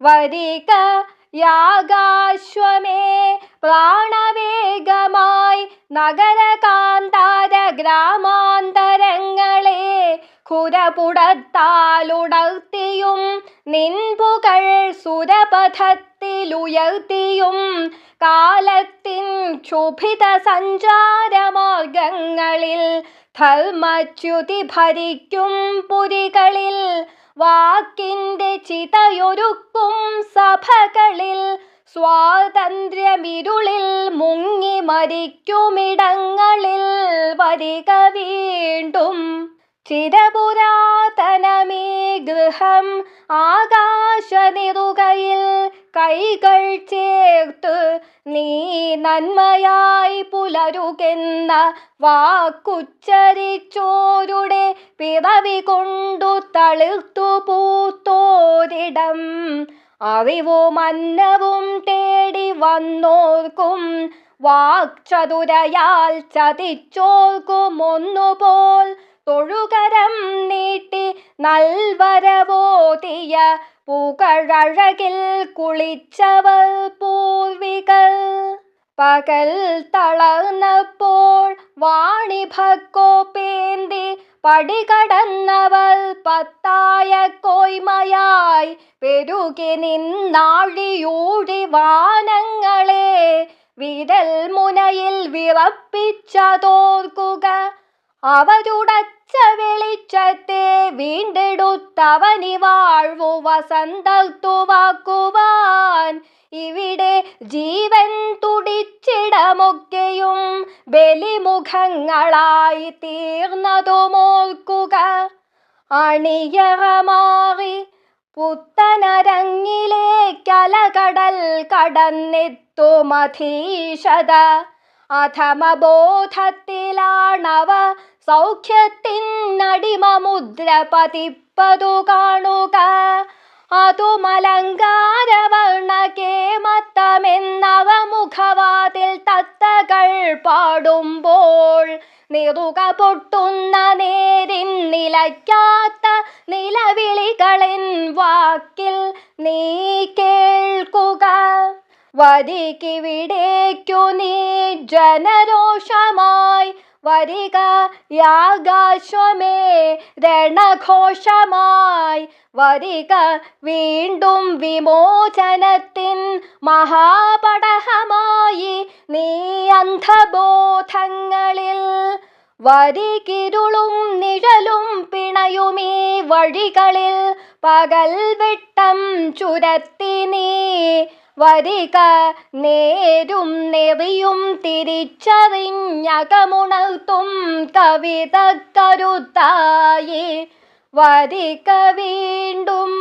വരിക യാഗാശ്വമേ പ്രാണവേഗമായി നഗരകാന്താര ഗ്രാമാന്തരങ്ങളെ ഖുരപുടത്താലുണർത്തിയും നിൻപുകൾ സുരപഥത്തിലുയർത്തിയും കാലത്തിൻ ക്ഷുഭിത സഞ്ചാരമാർഗങ്ങളിൽ ധർമ്മച്യുതി ഭരിക്കും പുരികളിൽ വാക്കിന്റെ ചിതയൊരുക്കും സഭകളിൽ സ്വാതന്ത്ര്യമിരുളിൽ മുങ്ങി മരിക്കുമിടങ്ങളിൽ വരിക വീണ്ടും. ചിരപുരാതനമീ ഗൃഹം ആകാശനിറുകയിൽ കൈകൾ ചേർത്ത് നീ നന്മയായി പുലരുകെന്ന വാക്കുച്ചരിച്ചോരുടെ പിറവി കൊണ്ടു തളിർത്തു പൂത്തോരിടം. അറിവും അന്നവും തേടി വന്നോർക്കും വാക്ചതുരയാൽ ചതിച്ചോർക്കും ഒന്നുപോൽ തൊഴുകരം നീട്ടി നൽവരവോതിയ പുകഴഴകിൽ കുളിച്ചവർ പൂർവികൾ. പകൽ തളർന്നപ്പോൾ വാണിഭക്കോപ്പേന്തി പടികടന്നവർ പത്തായ കോയ്മയായി പെരുകി നിന്നാഴിയൂഴി വാനങ്ങളെ വിരൽ മുനയിൽ വിറപ്പിച്ചതോർക്കുക. അവരുടച്ച വെളിച്ചത്തെ വീണ്ടെടുത്തവനി വാഴ്വു വസന്തർത്തുവാക്കുവാൻ ഇവിടെ ജീവൻ തുടിച്ചിടമൊക്കെയും ബലിമുഖങ്ങളായി തീർന്നതുമോർക്കുക. അണിയറമാറി പുത്തനരങ്ങിലേക്കലകടൽ കടന്നെത്തുമധീശത അധമബോധത്തിലാണവ സൗഖ്യത്തിനടിമമുദ്ര പതിപ്പതു കാണുക. അതുമലങ്കാരവർണ്ണകേമത്തമെന്നവ മുഖവാതിൽ തത്തകൾ പാടുമ്പോൾ നിറുക പൊട്ടുന്ന നേരിൻ നിലയ്ക്കാത്ത നിലവിളികളിൻ വാക്കിൽ നീ കേൾക്കുക. വരികിവിടേക്കു നീ ജനരോഷമായി വരിക യാഗാശ്വമേ രണഘോഷമായി വരിക വീണ്ടും വിമോചനത്തിൻ മഹാപടഹമായി നീ അന്ധബോധങ്ങളിൽ. വരികിരുളും നിഴലും പിണയുമീ വഴികളിൽ പകൽ വെട്ടം ചുരത്തി നീ വരിക നേരും നെറിയും തിരിച്ചറിഞ്ഞകമുണർത്തും കവിത കരുത്തായി വരിക വീണ്ടും.